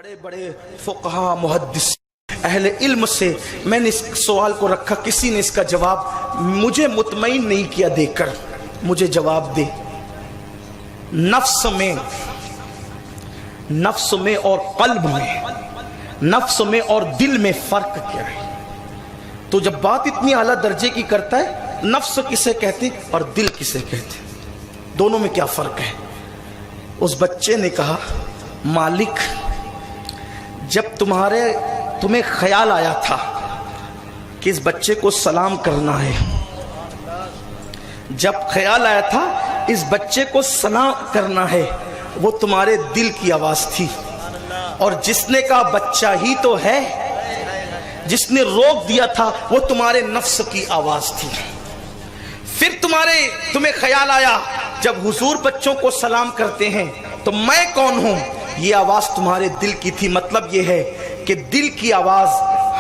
بڑے بڑے فقہا محدث اہل علم سے میں نے اس سوال کو رکھا، کسی نے اس کا جواب مجھے مطمئن نہیں کیا دے کر، مجھے جواب دے نفس میں اور قلب میں، نفس میں اور دل میں فرق کیا ہے؟ تو جب بات اتنی اعلیٰ درجے کی کرتا ہے، نفس کسے کہتے اور دل کسے کہتے، دونوں میں کیا فرق ہے؟ اس بچے نے کہا مالک جب تمہیں خیال آیا تھا کہ اس بچے کو سلام کرنا ہے، جب خیال آیا تھا اس بچے کو سلام کرنا ہے، وہ تمہارے دل کی آواز تھی، اور جس نے کہا بچہ ہی تو ہے، جس نے روک دیا تھا وہ تمہارے نفس کی آواز تھی۔ پھر تمہیں خیال آیا جب حضور بچوں کو سلام کرتے ہیں تو میں کون ہوں، یہ آواز تمہارے دل کی تھی۔ مطلب یہ ہے کہ دل کی آواز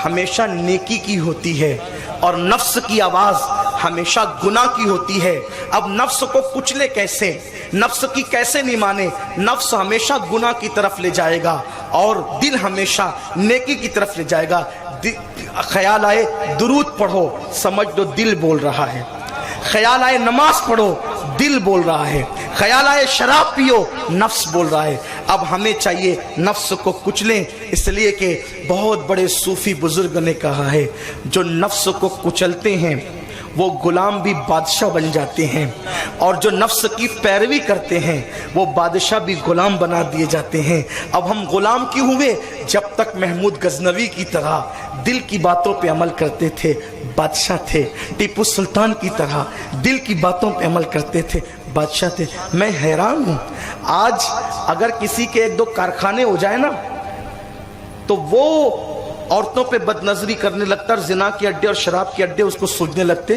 ہمیشہ نیکی کی ہوتی ہے اور نفس کی آواز ہمیشہ گناہ کی ہوتی ہے۔ اب نفس کو کچلے کیسے، نفس کی کیسے نہیں مانے؟ نفس ہمیشہ گناہ کی طرف لے جائے گا اور دل ہمیشہ نیکی کی طرف لے جائے گا۔ خیال آئے درود پڑھو، سمجھ دو دل بول رہا ہے۔ خیال آئے نماز پڑھو، دل بول رہا ہے۔ خیال آئے شراب پیو، نفس بول رہا ہے۔ اب ہمیں چاہیے نفس کو کچلیں، اس لیے کہ بہت بڑے صوفی بزرگ نے کہا ہے جو نفس کو کچلتے ہیں وہ غلام بھی بادشاہ بن جاتے ہیں، اور جو نفس کی پیروی کرتے ہیں وہ بادشاہ بھی غلام بنا دیے جاتے ہیں۔ اب ہم غلام کیوں ہوئے؟ جب تک محمود غزنوی کی طرح دل کی باتوں پہ عمل کرتے تھے بادشاہ تھے، ٹیپو سلطان کی طرح دل کی باتوں پہ عمل کرتے تھے بادشاہ تھے۔ میں حیران ہوں، آج اگر کسی کے ایک دو کارخانے ہو جائے نا تو وہ عورتوں پہ بد نظری کرنے لگتا، اور زنا کے اڈے اور شراب کے اڈے اس کو سوچنے لگتے۔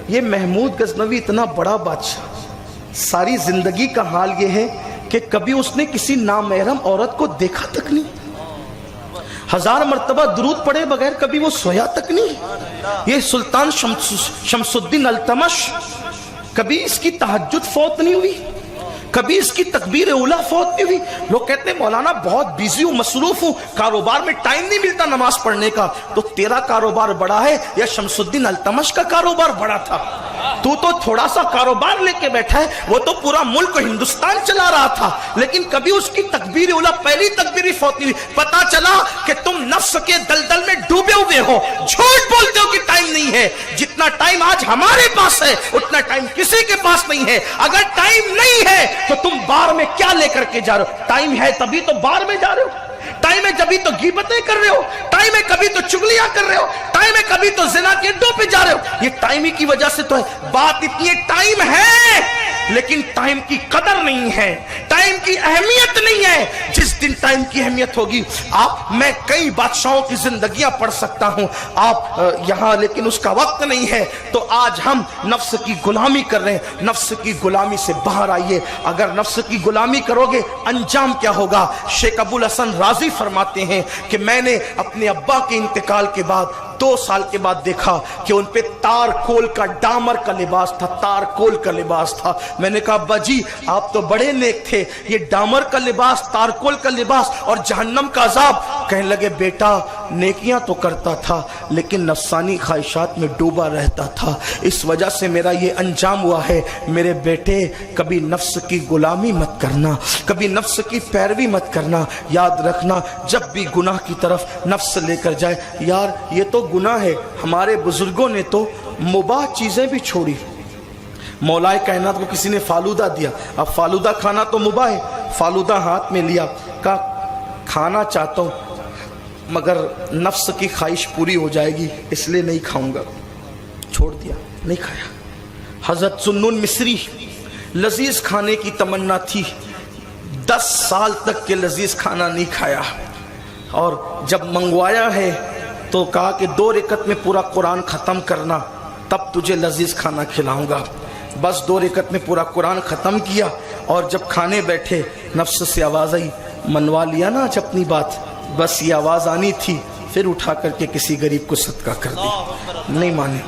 یہ محمود غزنوی اتنا بڑا بادشاہ، ساری زندگی کا حال یہ ہے کہ کبھی اس نے کسی نامحرم عورت کو دیکھا تک نہیں، 1000 مرتبہ درود پڑھے بغیر کبھی وہ سویا تک نہیں۔ یہ سلطان شمس الدین التمش، کبھی اس کی تہجد فوت نہیں ہوئی، کبھی اس کی تکبیر اولیٰ فوت نہیں ہوئی۔ لوگ کہتے ہیں مولانا بہت بیزی ہوں، مصروف ہوں، کاروبار میں ٹائم نہیں ملتا نماز پڑھنے کا۔ تو تیرا کاروبار بڑا ہے یا شمس الدین التمش کا کاروبار بڑا تھا؟ تو تھوڑا سا کاروبار لے کے بیٹھا ہے، وہ تو پورا ملک ہندوستان چلا رہا تھا، لیکن کبھی اس کی تکبیر اولیٰ پہلی تکبیر فوت نہیں ہوئی۔ پتا چلا کہ تم نفس کے دلدل میں ڈوبے ہوئے ہو، جھوٹ بولتے ہو کہ ٹائم نہیں ہے۔ جتنا ٹائم آج ہمارے پاس ہے اتنا ٹائم کسی کے پاس نہیں ہے۔ اگر ٹائم نہیں ہے تو تم بار میں کیا لے کر کے جا رہے ہو؟ ٹائم ہے تبھی تو بار میں جا رہے ہو، ٹائم ہے جبھی تو غیبتیں کر رہے ہو، ٹائم ہے کبھی تو چغلیاں کر رہے ہو، ٹائم ہے کبھی تو زنا کے اڈوں پہ جا رہے ہو۔ یہ ٹائم ہی کی وجہ سے تو ہے۔ بات اتنی ٹائم ہے لیکن ٹائم کی قدر نہیں ہے، ٹائم کی اہمیت نہیں ہے۔ جس دن ٹائم کی اہمیت ہوگی، میں کئی بادشاہوں کی زندگیاں پڑھ سکتا ہوں آپ یہاں، لیکن اس کا وقت نہیں ہے۔ تو آج ہم نفس کی غلامی کر رہے ہیں، نفس کی غلامی سے باہر آئیے۔ اگر نفس کی غلامی کرو گے انجام کیا ہوگا؟ شیخ ابو الحسن رازی فرماتے ہیں کہ میں نے اپنے ابا کے انتقال کے بعد 2 سال کے بعد دیکھا کہ ان پہ تار کول کا ڈامر کا لباس تھا، تار کول کا لباس تھا۔ میں نے کہا ابا جی آپ تو بڑے نیک تھے، یہ ڈامر کا لباس، تار کول کا لباس اور جہنم کا عذاب۔ کہنے لگے بیٹا نیکیاں تو کرتا تھا لیکن نفسانی خواہشات میں ڈوبا رہتا تھا، اس وجہ سے میرا یہ انجام ہوا ہے۔ میرے بیٹے کبھی نفس کی غلامی مت کرنا، کبھی نفس کی پیروی مت کرنا۔ یاد رکھنا جب بھی گناہ کی طرف نفس لے کر جائے، یار یہ تو گناہ ہے، ہمارے بزرگوں نے تو مباح چیزیں بھی چھوڑی۔ مولائے کائنات کو کسی نے فالودہ دیا، اب فالودہ کھانا تو مباح ہے، فالودہ ہاتھ میں لیا، کہا کھانا چاہتا ہوں مگر نفس کی خواہش پوری ہو جائے گی اس لیے نہیں کھاؤں گا، چھوڑ دیا، نہیں کھایا۔ حضرت سنن مصری، لذیذ کھانے کی تمنا تھی، 10 سال تک کے لذیذ کھانا نہیں کھایا، اور جب منگوایا ہے تو کہا کہ 2 رکعت میں پورا قرآن ختم کرنا تب تجھے لذیذ کھانا کھلاؤں گا۔ بس 2 رکعت میں پورا قرآن ختم کیا، اور جب کھانے بیٹھے نفس سے آواز آئی، منوا لیا نا آج اپنی بات، بس یہ آواز آنی تھی، پھر اٹھا کر کے کسی غریب کو صدقہ کر دی، نہیں مانے۔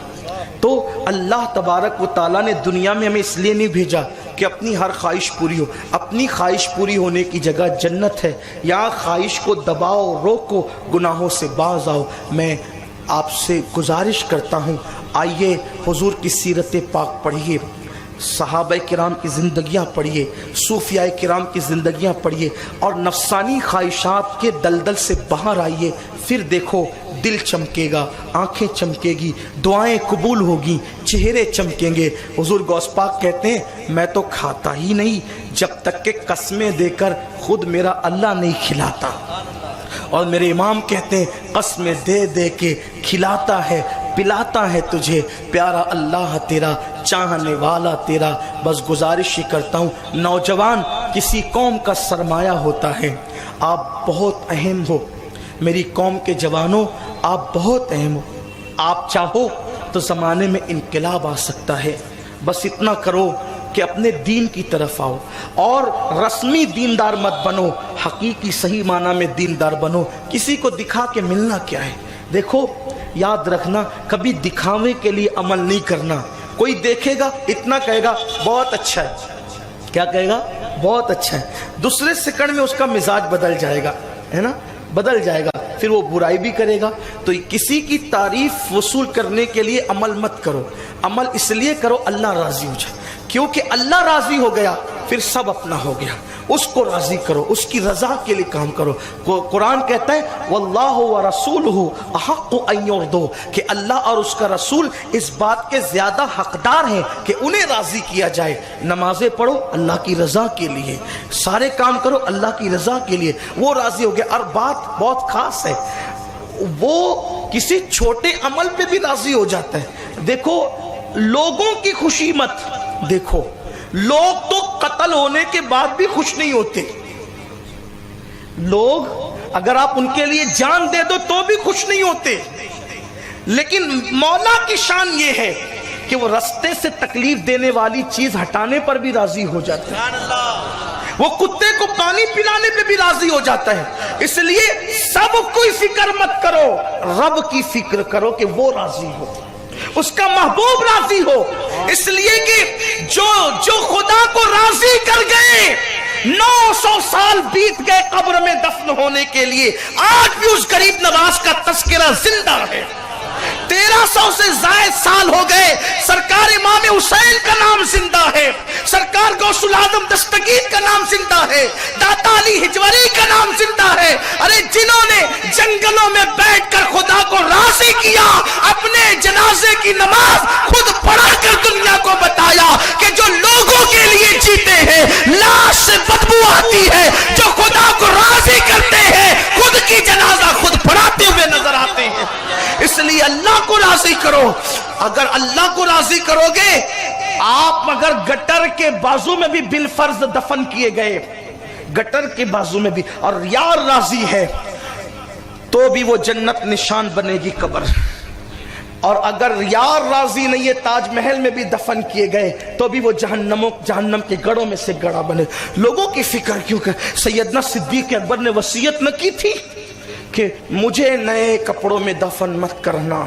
تو اللہ تبارک و تعالیٰ نے دنیا میں ہمیں اس لیے نہیں بھیجا کہ اپنی ہر خواہش پوری ہو. اپنی خواہش پوری ہونے کی جگہ جنت ہے. یہاں خواہش کو دباؤ، روکو، گناہوں سے باز آؤ. میں آپ سے گزارش کرتا ہوں، آئیے حضور کی سیرت پاک پڑھیے، صحابہ کرام کی زندگیاں پڑھیے، صوفیاء کرام کی زندگیاں پڑھیے، اور نفسانی خواہشات کے دلدل سے باہر آئیے. پھر دیکھو دل چمکے گا، آنکھیں چمکے گی، دعائیں قبول ہوگی، چہرے چمکیں گے. حضور غوث پاک کہتے ہیں میں تو کھاتا ہی نہیں جب تک کہ قسمیں دے کر خود میرا اللہ نہیں کھلاتا. اور میرے امام کہتے ہیں قسمیں دے دے کے کھلاتا ہے، پلاتا ہے تجھے پیارا اللہ تیرا، چاہنے والا تیرا. بس گزارش ہی کرتا ہوں، نوجوان کسی قوم کا سرمایہ ہوتا ہے. آپ بہت اہم ہو میری قوم کے جوانوں، آپ بہت اہم ہو. آپ چاہو تو زمانے میں انقلاب آ سکتا ہے. بس اتنا کرو کہ اپنے دین کی طرف آؤ، اور رسمی دیندار مت بنو، حقیقی صحیح معنی میں دیندار بنو. کسی کو دکھا کے ملنا کیا ہے؟ دیکھو یاد رکھنا، کبھی دکھاوے کے لیے عمل نہیں کرنا. کوئی دیکھے گا اتنا کہے گا بہت اچھا ہے. کیا کہے گا؟ بہت اچھا ہے. دوسرے سیکنڈ میں اس کا مزاج بدل جائے گا، ہے نا، بدل جائے گا، پھر وہ برائی بھی کرے گا. تو کسی کی تعریف وصول کرنے کے لیے عمل مت کرو. عمل اس لیے کرو اللہ راضی ہو جائے، کیونکہ اللہ راضی ہو گیا پھر سب اپنا ہو گیا. اس کو راضی کرو، اس کی رضا کے لیے کام کرو. قرآن کہتا ہے واللہ ورسولہ احق ان یرضوا، کہ اللہ اور اس کا رسول اس بات کے زیادہ حقدار ہیں کہ انہیں راضی کیا جائے. نمازیں پڑھو اللہ کی رضا کے لیے، سارے کام کرو اللہ کی رضا کے لیے، وہ راضی ہو گیا. اور بات بہت خاص ہے، وہ کسی چھوٹے عمل پہ بھی راضی ہو جاتا ہے. دیکھو لوگوں کی خوشی مت دیکھو، لوگ تو قتل ہونے کے بعد بھی خوش نہیں ہوتے. لوگ اگر آپ ان کے لیے جان دے دو تو بھی خوش نہیں ہوتے. لیکن مولا کی شان یہ ہے کہ وہ رستے سے تکلیف دینے والی چیز ہٹانے پر بھی راضی ہو جاتا ہے. وہ کتے کو پانی پلانے پہ بھی راضی ہو جاتا ہے. اس لیے سب کوئی فکر مت کرو، رب کی فکر کرو کہ وہ راضی ہو، اس کا محبوب راضی ہو. اس لیے کہ جو خدا کو راضی کر گئے، 900 سال بیت گئے قبر میں دفن ہونے کے لیے، آج بھی اس غریب نواز کا تذکرہ زندہ ہے. 1300 سے زائد سال ہو گئے، سرکار امام حسین کا نام زندہ ہے، سرکار غوث العظم دستگیر کا نام زندہ ہے، داتا علی ہجوری کا نام زندہ ہے. ارے جنہوں نے جنگلوں میں بیٹھ کر خدا کو راضی کیا، اپنے جنازے کی نماز خود پڑھا کر دنیا کو بتایا کہ جو لوگوں کے لیے جیتے ہیں لاش سے بدبو آتی ہے، جو خدا کو راضی کرتے ہیں خود کی جنازہ خود پڑھاتے ہوئے نظر آتے ہیں. اس لیے اللہ کو راضی کرو. اگر اللہ کو راضی کرو گے، آپ اگر گٹر کے بازو میں بھی بالفرض دفن کیے گئے، گٹر کے بازو میں بھی، اور یار راضی ہے تو بھی وہ جنت نشان بنے گی قبر. اور اگر یار راضی نہیں ہے، تاج محل میں بھی دفن کیے گئے تو بھی وہ جہنم کے گڑوں میں سے گڑا بنے. لوگوں کی فکر کیوں کہ سیدنا صدیق اکبر نے وصیت نہ کی تھی کہ مجھے نئے کپڑوں میں دفن مت کرنا،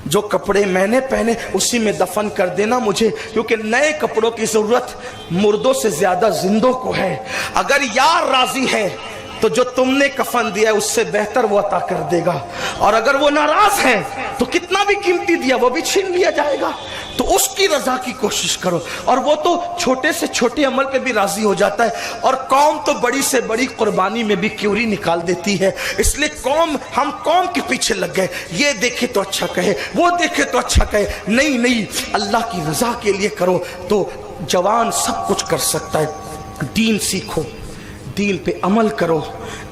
جو کپڑے میں نے پہنے اسی میں دفن کر دینا مجھے، کیونکہ نئے کپڑوں کی ضرورت مردوں سے زیادہ زندوں کو ہے. اگر یار راضی ہے تو جو تم نے کفن دیا ہے اس سے بہتر وہ عطا کر دے گا، اور اگر وہ ناراض ہیں تو کتنا بھی قیمتی دیا وہ بھی چھین لیا جائے گا. تو اس کی رضا کی کوشش کرو. اور وہ تو چھوٹے سے چھوٹے عمل پہ بھی راضی ہو جاتا ہے، اور قوم تو بڑی سے بڑی قربانی میں بھی کیوری نکال دیتی ہے. اس لیے ہم قوم کے پیچھے لگ گئے، یہ دیکھے تو اچھا کہے، وہ دیکھے تو اچھا کہے. نہیں، اللہ کی رضا کے لیے کرو تو جوان سب کچھ کر سکتا ہے. دین سیکھو، دین پہ عمل کرو،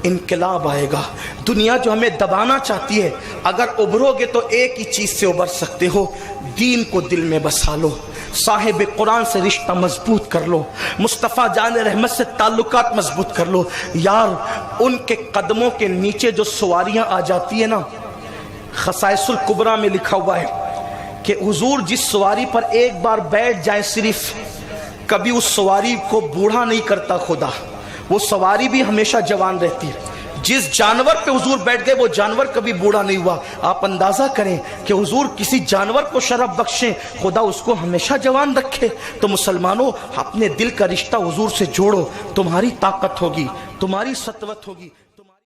انقلاب آئے گا. دنیا جو ہمیں دبانا چاہتی ہے، اگر ابھرو گے تو ایک ہی چیز سے ابھر سکتے ہو، دین کو دل میں بسا لو، صاحب قرآن سے رشتہ مضبوط کر لو، مصطفیٰ جان رحمت سے تعلقات مضبوط کر لو. یار ان کے قدموں کے نیچے جو سواریاں آ جاتی ہیں نا، خصائص الکبریٰ میں لکھا ہوا ہے کہ حضور جس سواری پر ایک بار بیٹھ جائیں صرف، کبھی اس سواری کو بوڑھا نہیں کرتا خدا، وہ سواری بھی ہمیشہ جوان رہتی ہے. جس جانور پہ حضور بیٹھ گئے وہ جانور کبھی بوڑھا نہیں ہوا. آپ اندازہ کریں کہ حضور کسی جانور کو شرف بخشیں, خدا اس کو ہمیشہ جوان رکھے. تو مسلمانوں اپنے دل کا رشتہ حضور سے جوڑو, تمہاری طاقت ہوگی, تمہاری سطوت ہوگی.